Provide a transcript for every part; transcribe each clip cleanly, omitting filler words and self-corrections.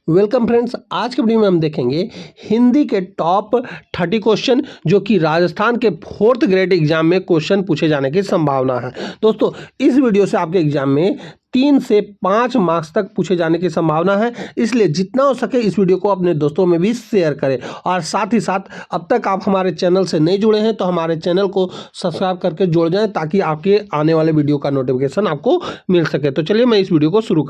Welcome friends, आज के video में हम देखेंगे हिंदी के टॉप 30 क्वेश्चन जो कि राजस्थान के 4th ग्रेड एग्जाम में क्वेश्चन पूछे जाने की संभावना है। दोस्तों, इस वीडियो से आपके एग्जाम में 3 से 5 मार्क्स तक पूछे जाने की संभावना है, इसलिए जितना हो सके इस वीडियो को अपने दोस्तों में भी शेयर करें। और साथ ही साथ अब तक आप हमारे चैनल से नहीं जुड़े हैं तो हमारे चैनल को सब्सक्राइब करके जुड़ जाएं ताकि आपके आने वाले वीडियो का नोटिफिकेशन आपको मिल सके। तो चलिए मैं इस वीडियो को शुरू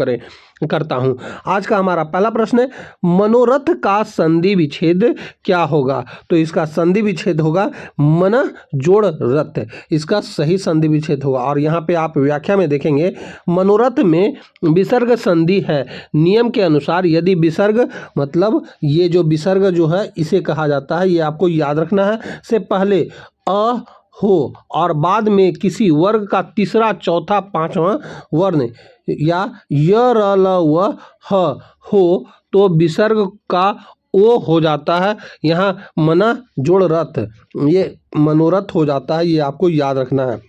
करता हूं। आज का हमारा पहला प्रश्न है, मनोरथ का संधि विच्छेद क्या होगा? तो इसका संधि विच्छेद होगा मन जोड़ रथ, इसका सही संधि विच्छेद होगा। और यहाँ पे आप व्याख्या में देखेंगे, मनोरथ में विसर्ग संधि है। नियम के अनुसार यदि विसर्ग मतलब ये जो विसर्ग जो है इसे कहा जाता है, ये आपको याद रखना है, से पहले अ हो और बाद में किसी वर्ग का तीसरा चौथा पांचवा वर्ण या य र ल व ह हो तो विसर्ग का ओ हो जाता है। यहाँ मना जोड़ रथ, ये मनोरथ हो जाता है, ये आपको याद रखना है।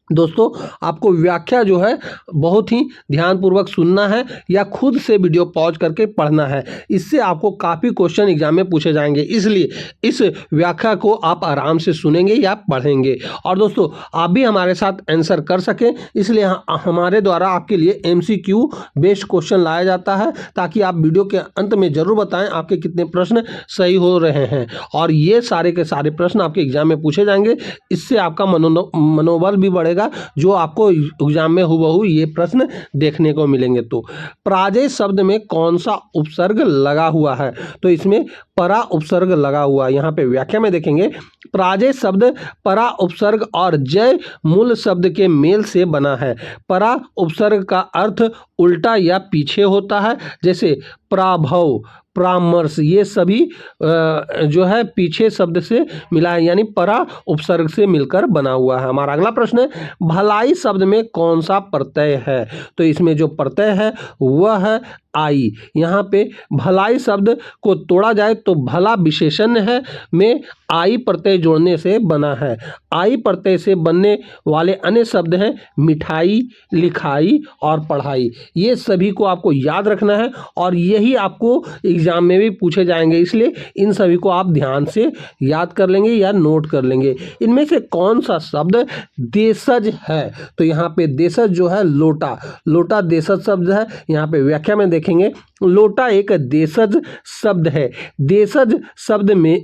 दोस्तों, आपको व्याख्या जो है बहुत ही ध्यानपूर्वक सुनना है या खुद से वीडियो पॉज करके पढ़ना है, इससे आपको काफ़ी क्वेश्चन एग्जाम में पूछे जाएंगे, इसलिए इस व्याख्या को आप आराम से सुनेंगे या पढ़ेंगे। और दोस्तों, आप भी हमारे साथ आंसर कर सकें इसलिए हमारे द्वारा आपके लिए MCQ बेस्ड क्वेश्चन लाया जाता है, ताकि आप वीडियो के अंत में जरूर बताएं आपके कितने प्रश्न सही हो रहे हैं। और ये सारे के सारे प्रश्न आपके एग्जाम में पूछे जाएंगे, इससे आपका मनोबल भी बढ़ेगा, जो आपको एग्जाम में हुबहू ये प्रश्न देखने को मिलेंगे। तो पराजय शब्द में कौन सा उपसर्ग लगा हुआ है? तो इसमें परा उपसर्ग लगा हुआ है। यहाँ पे व्याख्या में देखेंगे, पराजय शब्द परा उपसर्ग और जय मूल शब्द के मेल से बना है। परा उपसर्ग का अर्थ उल्टा या पीछे होता है, जैसे पराभव, परामर्श, ये सभी जो है पीछे शब्द से मिला है, यानी परा उपसर्ग से मिलकर बना हुआ है। हमारा अगला प्रश्न है, भलाई शब्द में कौन सा प्रत्यय है? तो इसमें जो प्रत्यय है वह है आई। यहाँ पे भलाई शब्द को तोड़ा जाए तो भला विशेषण है में आई प्रत्यय जोड़ने से बना है। आई प्रत्यय से बनने वाले अन्य शब्द हैं मिठाई, लिखाई और पढ़ाई। ये सभी को आपको याद रखना है और यही आपको एग्जाम में भी पूछे जाएंगे, इसलिए इन सभी को आप ध्यान से याद कर लेंगे या नोट कर लेंगे। इनमें से कौन सा शब्द देशज है? तो यहाँ पे देशज जो है लोटा, लोटा देशज शब्द है। यहाँ पे व्याख्या में देखेंगे, लोटा एक देशज शब्द है। देशज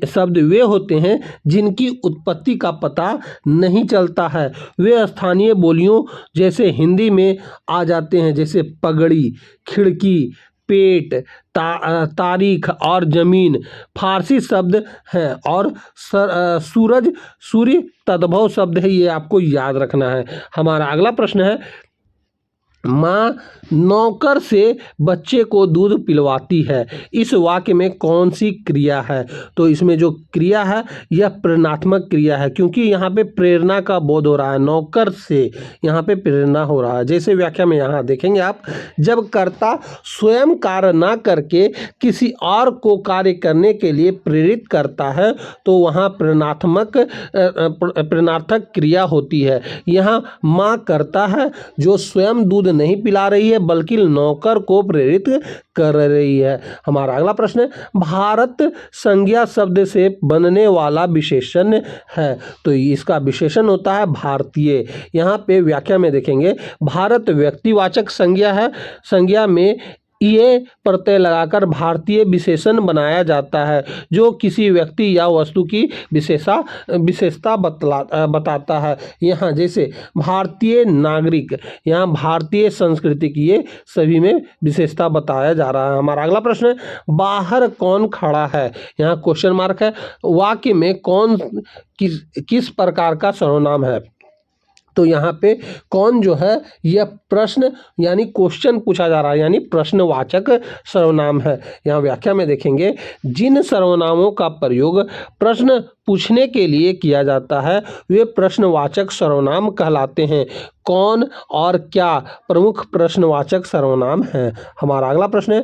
शब्द वे होते हैं जिनकी उत्पत्ति का पता नहीं चलता है। वे स्थानीय बोलियों जैसे हिंदी में आ जाते हैं, जैसे पगड़ी, खिड़की, पेट, तारीख और जमीन फारसी शब्द हैं। और सूरज, सूर्य तद्भव शब्द है, ये आपको याद रखना है। हमारा अगला प्रश्न है, माँ नौकर से बच्चे को दूध पिलवाती है, इस वाक्य में कौन सी क्रिया है? तो इसमें जो क्रिया है यह प्रेरणात्मक क्रिया है, क्योंकि यहाँ पे प्रेरणा का बोध हो रहा है, नौकर से यहाँ पे प्रेरणा हो रहा है। जैसे व्याख्या में यहाँ देखेंगे आप, जब कर्ता स्वयं कार्य ना करके किसी और को कार्य करने के लिए प्रेरित करता है तो वहाँ प्रेरणार्थक क्रिया होती है। यहाँ माँ करता है जो स्वयं दूध नहीं पिला रही है बल्कि नौकर को प्रेरित कर रही है। हमारा अगला प्रश्न है, भारत संज्ञा शब्द से बनने वाला विशेषण है, तो इसका विशेषण होता है भारतीय। यहाँ पे व्याख्या में देखेंगे, भारत व्यक्तिवाचक संज्ञा है, संज्ञा में ये प्रत्यय लगाकर भारतीय विशेषण बनाया जाता है जो किसी व्यक्ति या वस्तु की विशेषता बताता है। यहाँ जैसे भारतीय नागरिक, यहाँ भारतीय संस्कृति की, ये सभी में विशेषता बताया जा रहा है। हमारा अगला प्रश्न है, बाहर कौन खड़ा है? यहाँ क्वेश्चन मार्क है। वाक्य में कौन किस प्रकार का सर्वनाम है? तो यहाँ पे कौन जो है यह प्रश्न यानी क्वेश्चन पूछा जा रहा है, यानी प्रश्नवाचक सर्वनाम है। यहाँ व्याख्या में देखेंगे, जिन सर्वनामों का प्रयोग प्रश्न पूछने के लिए किया जाता है वे प्रश्नवाचक सर्वनाम कहलाते हैं। कौन और क्या प्रमुख प्रश्नवाचक सर्वनाम हैं? हमारा अगला प्रश्न है,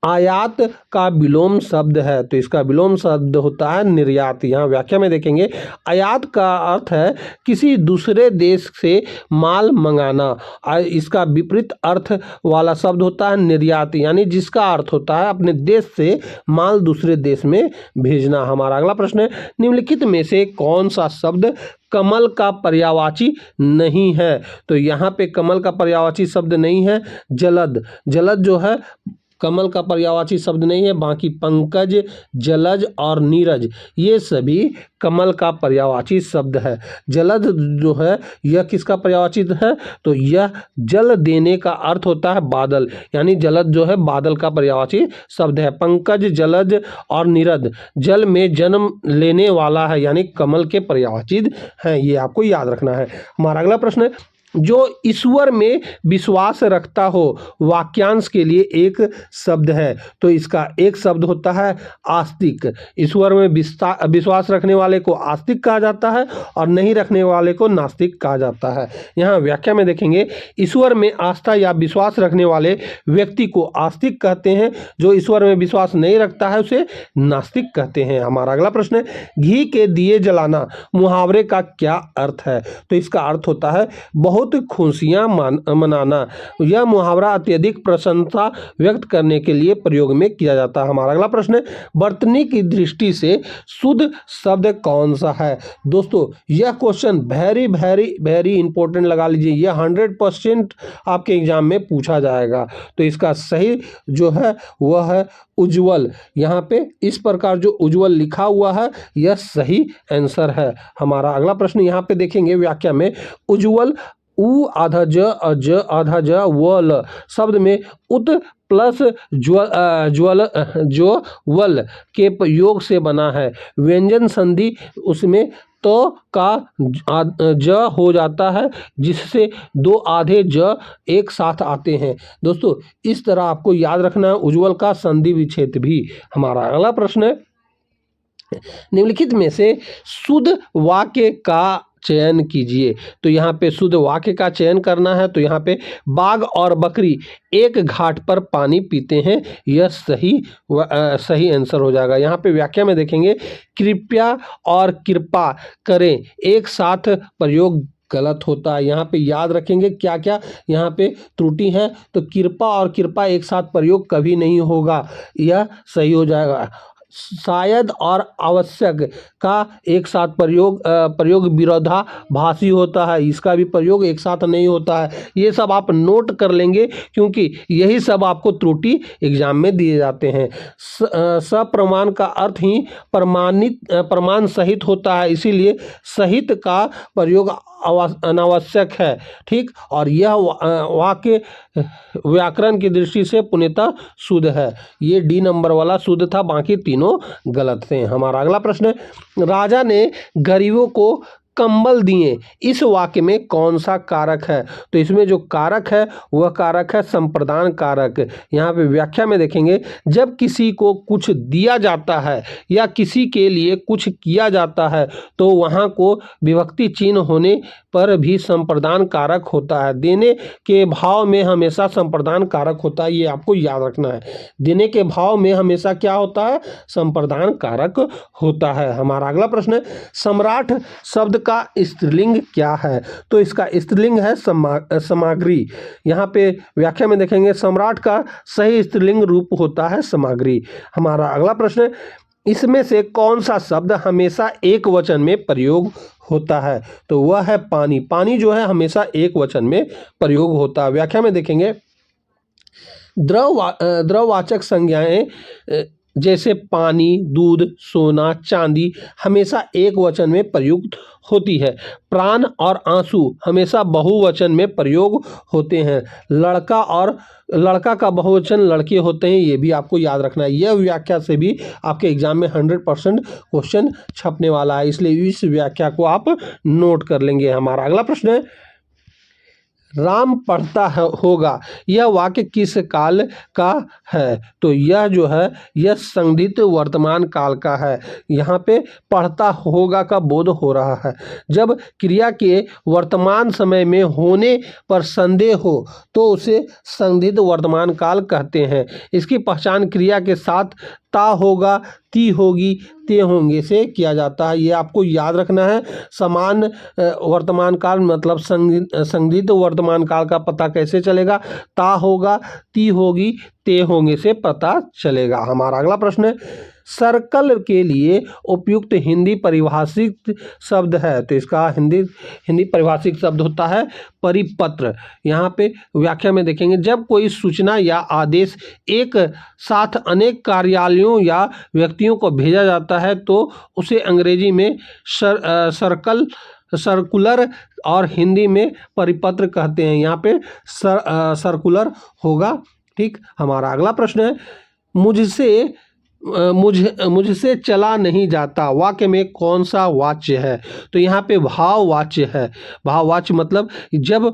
आयात का विलोम शब्द है, तो इसका विलोम शब्द होता है निर्यात। यहाँ व्याख्या में देखेंगे, आयात का अर्थ है किसी दूसरे देश से माल मंगाना। इसका विपरीत अर्थ वाला शब्द होता है निर्यात, यानी जिसका अर्थ होता है अपने देश से माल दूसरे देश में भेजना। हमारा अगला प्रश्न है, निम्नलिखित में से कौन सा शब्द कमल का पर्यायवाची नहीं है? तो यहाँ पे कमल का पर्यायवाची शब्द नहीं है जलद। जलद जो है कमल का पर्यायवाची शब्द नहीं है, बाकी पंकज, जलज और नीरज ये सभी कमल का पर्यायवाची शब्द है। जलद जो है यह किसका पर्यायवाची है? तो यह जल देने का अर्थ होता है बादल, यानी जलद जो है बादल का पर्यायवाची शब्द है। पंकज, जलज और नीरज जल में जन्म लेने वाला है, यानी कमल के पर्यायवाची हैं, ये आपको याद रखना है। हमारा अगला प्रश्न है, जो ईश्वर में विश्वास रखता हो वाक्यांश के लिए एक शब्द है, तो इसका एक शब्द होता है आस्तिक। ईश्वर में विश्वास रखने वाले को आस्तिक कहा जाता है और नहीं रखने वाले को नास्तिक कहा जाता है। यहाँ व्याख्या में देखेंगे, ईश्वर में आस्था या विश्वास रखने वाले व्यक्ति को आस्तिक कहते हैं, जो ईश्वर में विश्वास नहीं रखता है उसे नास्तिक कहते हैं। हमारा अगला प्रश्न है, घी के दिए जलाना मुहावरे का क्या अर्थ है? तो इसका अर्थ होता है बहुत खुशियां मनाना। यह मुहावरा अत्यधिक प्रशंसा व्यक्त करने के लिए प्रयोग में किया जाता है। हमारा अगला प्रश्न है, वर्तनी की दृष्टि से शुद्ध शब्द कौन सा है? दोस्तों यह question very very very important लगा लीजिए, यह 100% आपके एग्जाम में पूछा जाएगा। तो इसका सही जो है वह है उज्ज्वल। यहाँ पे इस प्रकार जो उज्ज्वल लिखा हुआ है यह सही आंसर है। हमारा अगला प्रश्न यहाँ पे देखेंगे व्याख्या में, उज्ज्वल उ आधा ज आधा ज वल शब्द में उत प्लस ज्वल जो वल के योग से बना है। व्यंजन संधि उसमें तो का ज हो जाता है, जिससे दो आधे ज एक साथ आते हैं। दोस्तों इस तरह आपको याद रखना है उज्ज्वल का संधि विच्छेद भी। हमारा अगला प्रश्न है, निम्नलिखित में से शुद्ध वाक्य का चयन कीजिए। तो यहाँ पे शुद्ध वाक्य का चयन करना है, तो यहाँ पे बाघ और बकरी एक घाट पर पानी पीते हैं, यह सही आंसर हो जाएगा। यहाँ पे व्याख्या में देखेंगे, कृपया और कृपा करें एक साथ प्रयोग गलत होता है। यहाँ पे याद रखेंगे क्या क्या यहाँ पे त्रुटि है, तो कृपा और कृपा एक साथ प्रयोग कभी नहीं होगा, यह सही हो जाएगा। शायद और आवश्यक का एक साथ प्रयोग विरोधाभासी होता है, इसका भी प्रयोग एक साथ नहीं होता है। ये सब आप नोट कर लेंगे क्योंकि यही सब आपको त्रुटि एग्जाम में दिए जाते हैं। सप्रमाण का अर्थ ही प्रमाण सहित होता है, इसीलिए सहित का प्रयोग अनावश्यक है, ठीक। और यह वाक्य व्याकरण की दृष्टि से पूर्णतः शुद्ध है। ये डी नंबर वाला शुद्ध था, बाकी तीनों गलत थे। हमारा अगला प्रश्न है, राजा ने गरीबों को कंबल दिए, इस वाक्य में कौन सा कारक है? तो इसमें जो कारक है वह कारक है संप्रदान कारक। यहाँ पे व्याख्या में देखेंगे, जब किसी को कुछ दिया जाता है या किसी के लिए कुछ किया जाता है तो वहाँ को विभक्ति चिन्ह होने पर भी संप्रदान कारक होता है। देने के भाव में हमेशा संप्रदान कारक होता है, ये आपको याद रखना है। देने के भाव में हमेशा क्या होता है? संप्रदान कारक होता है। हमारा अगला प्रश्न है, सम्राट शब्द का स्त्रीलिंग क्या है? तो इसका स्त्रीलिंग है सामग्री। यहाँ पे व्याख्या में देखेंगे, सम्राट का सही स्त्रीलिंग रूप होता है सामग्री। हमारा अगला प्रश्न है, इसमें से कौन सा शब्द हमेशा एक वचन में प्रयोग होता है? तो वह है पानी। पानी जो है हमेशा एक वचन में प्रयोग होता है। व्याख्या में देखेंगे, द्रववाचक संज्ञाएं जैसे पानी, दूध, सोना, चांदी हमेशा एक वचन में प्रयुक्त होती है। प्राण और आंसू हमेशा बहुवचन में प्रयोग होते हैं। लड़का का बहुवचन लड़के होते हैं, ये भी आपको याद रखना है। यह व्याख्या से भी आपके एग्जाम में 100% क्वेश्चन छपने वाला है, इसलिए इस व्याख्या को आप नोट कर लेंगे। हमारा अगला प्रश्न है, राम पढ़ता होगा, यह वाक्य किस काल का है? तो यह जो है यह संदिग्ध वर्तमान काल का है। यहाँ पे पढ़ता होगा का बोध हो रहा है। जब क्रिया के वर्तमान समय में होने पर संदेह हो तो उसे संदिग्ध वर्तमान काल कहते हैं। इसकी पहचान क्रिया के साथ ता होगा, ती होगी, ते होंगे से किया जाता है। ये आपको याद रखना है। समान वर्तमान काल मतलब संदिग्ध वर्तमान काल का पता कैसे चलेगा? ता होगा, ती होगी, ते होंगे से पता चलेगा। हमारा अगला प्रश्न है, सर्कल के लिए उपयुक्त हिंदी परिभाषित शब्द है। तो इसका हिंदी परिभाषित शब्द होता है परिपत्र। यहाँ पे व्याख्या में देखेंगे, जब कोई सूचना या आदेश एक साथ अनेक कार्यालयों या व्यक्तियों को भेजा जाता है तो उसे अंग्रेजी में सर्कुलर और हिंदी में परिपत्र कहते हैं। यहाँ पे सर्कुलर होगा। ठीक। हमारा अगला प्रश्न है, मुझसे चला नहीं जाता वाक्य में कौन सा वाच्य है? तो यहाँ पे भाववाच्य है। भाववाच्य मतलब जब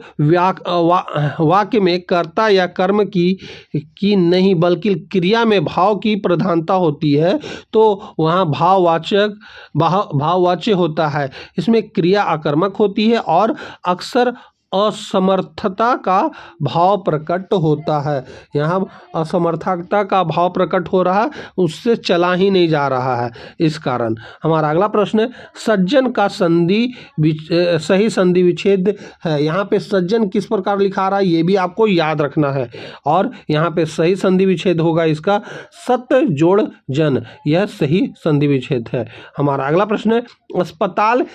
वाक्य में कर्ता या कर्म की नहीं बल्कि क्रिया में भाव की प्रधानता होती है तो वहाँ भाववाच्य होता है। इसमें क्रिया आकर्मक होती है और अक्सर असमर्थता का भाव प्रकट होता है। यहाँ असमर्थता का भाव प्रकट हो रहा है, उससे चला ही नहीं जा रहा है इस कारण। हमारा अगला प्रश्न है, सज्जन का सही संधि विच्छेद है। यहाँ पे सज्जन किस प्रकार लिखा रहा है ये भी आपको याद रखना है। और यहाँ पे सही संधि विच्छेद होगा इसका सत्य जोड़ जन, यह सही संधि विच्छेद है। हमारा अगला प्रश्न है, अस्पताल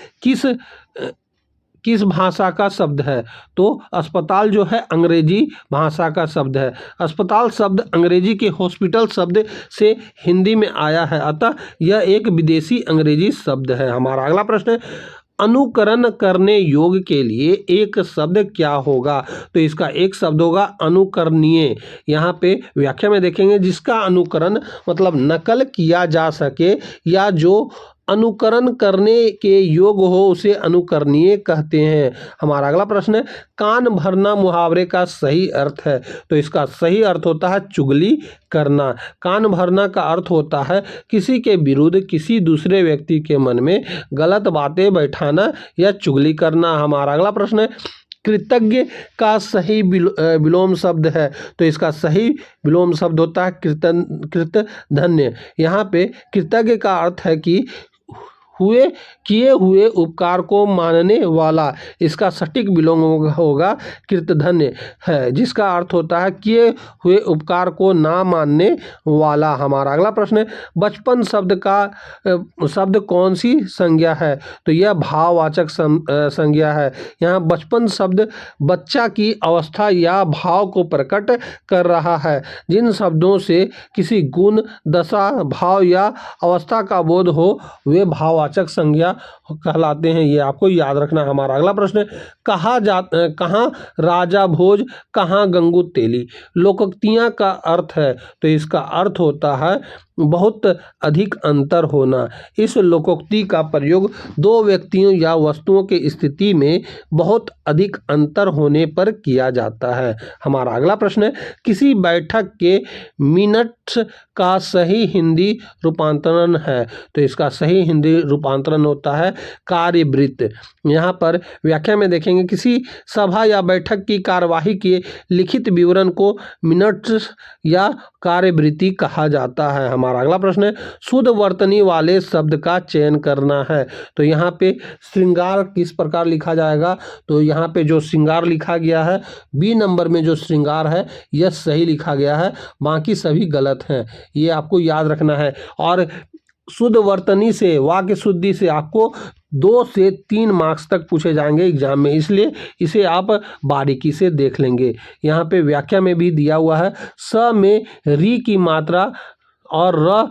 किस भाषा का शब्द है? तो अस्पताल जो है अंग्रेजी भाषा का शब्द है। अस्पताल शब्द अंग्रेजी के हॉस्पिटल शब्द से हिंदी में आया है, अतः यह एक विदेशी अंग्रेजी शब्द है। हमारा अगला प्रश्न है, अनुकरण करने योग्य के लिए एक शब्द क्या होगा? तो इसका एक शब्द होगा अनुकरणीय। यहाँ पे व्याख्या में देखेंगे, जिसका अनुकरण मतलब नकल किया जा सके या जो अनुकरण करने के योग्य हो उसे अनुकरणीय कहते हैं। हमारा अगला प्रश्न है, कान भरना मुहावरे का सही अर्थ है। तो इसका सही अर्थ होता है चुगली करना। कान भरना का अर्थ होता है किसी के विरुद्ध किसी दूसरे व्यक्ति के मन में गलत बातें बैठाना या चुगली करना। हमारा अगला प्रश्न है, कृतज्ञ का सही विलोम शब्द है। तो इसका सही विलोम शब्द होता है कृतधन्य। यहाँ पे कृतज्ञ का अर्थ है कि किए हुए उपकार को मानने वाला। इसका सटीक विलोम होगा कृतधन्य है, जिसका अर्थ होता है किए हुए उपकार को ना मानने वाला। हमारा अगला प्रश्न है, बचपन शब्द कौन सी संज्ञा है? तो यह भाववाचक संज्ञा है। यहाँ बचपन शब्द बच्चा की अवस्था या भाव को प्रकट कर रहा है। जिन शब्दों से किसी गुण, दशा, भाव या अवस्था का बोध हो वे भाववाचक संज्ञा कहलाते हैं। ये आपको याद रखना। हमारा अगला प्रश्न है, कहाँ राजा भोज, कहाँ गंगू तेली? लोकोक्तियाँ का अर्थ है। तो इसका अर्थ होता है बहुत अधिक अंतर होना। इस लोकोक्ति का प्रयोग दो व्यक्तियों या वस्तुओं की स्थिति में बहुत अधिक अंतर होने पर किया जाता है। हमारा अगला प्रश्न है, किसी बैठक के मिनट्स का सही हिंदी रूपांतरण है। तो इसका सही हिंदी रूपांतरण होता है कार्यवृत्त। यहाँ पर व्याख्या में देखेंगे, किसी सभा या बैठक की कार्यवाही के लिखित विवरण को मिनट्स या कार्यवृत्ति कहा जाता है। हमारा अगला प्रश्न है, शुद्ध वर्तनी वाले शब्द का चयन करना है। तो यहाँ पे श्रृंगार किस प्रकार लिखा जाएगा? तो यहाँ पे जो श्रृंगार लिखा गया है बी नंबर में जो श्रृंगार है यह सही लिखा गया है, बाकी सभी गलत हैं। ये आपको याद रखना है। और शुद्ध वर्तनी से, वाक्य शुद्धि से आपको 2 से 3 मार्क्स तक पूछे जाएंगे एग्जाम में, इसलिए इसे आप बारीकी से देख लेंगे। यहाँ पे व्याख्या में भी दिया हुआ है, स में री की मात्रा और र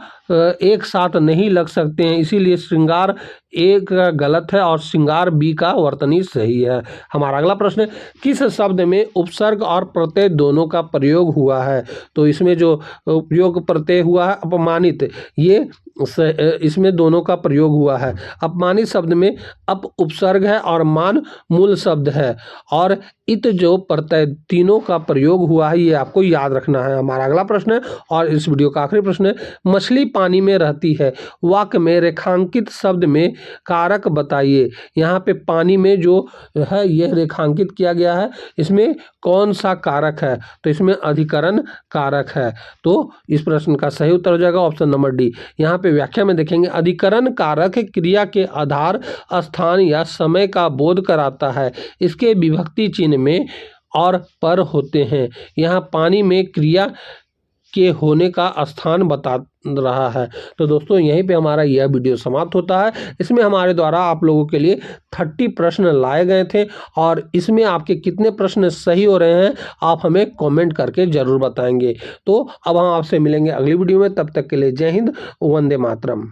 एक साथ नहीं लग सकते हैं, इसीलिए श्रृंगार एक गलत है और श्रृंगार बी का वर्तनी सही है। हमारा अगला प्रश्न है, किस शब्द में उपसर्ग और प्रत्यय दोनों का प्रयोग हुआ है? तो इसमें जो उपयोग प्रत्यय हुआ है अपमानित, ये इसमें दोनों का प्रयोग हुआ है। अपमानित शब्द में अप उपसर्ग है और मान मूल शब्द है, और इत जो प्रत्यय, तीनों का प्रयोग हुआ है, ये आपको याद रखना है। हमारा अगला प्रश्न है और इस वीडियो का आखिरी प्रश्न है, मछली पानी में रहती है, वाक्य में रेखांकित शब्द में कारक बताइए। यहाँ पे पानी में जो है यह रेखांकित किया गया है, इसमें कौन सा कारक है? तो इसमें अधिकरण कारक है। तो इस प्रश्न का सही उत्तर हो जाएगा ऑप्शन नंबर डी। यहाँ पे व्याख्या में देखेंगे, अधिकरण कारक क्रिया के आधार, स्थान या समय का बोध कराता है। इसके विभक्ति चिन्ह में और पर होते हैं। यहाँ पानी में क्रिया के होने का स्थान बता रहा है। तो दोस्तों यहीं पे हमारा यह वीडियो समाप्त होता है। इसमें हमारे द्वारा आप लोगों के लिए 30 प्रश्न लाए गए थे, और इसमें आपके कितने प्रश्न सही हो रहे हैं आप हमें कमेंट करके ज़रूर बताएंगे। तो अब हम आपसे मिलेंगे अगली वीडियो में, तब तक के लिए जय हिंद, वंदे मातरम।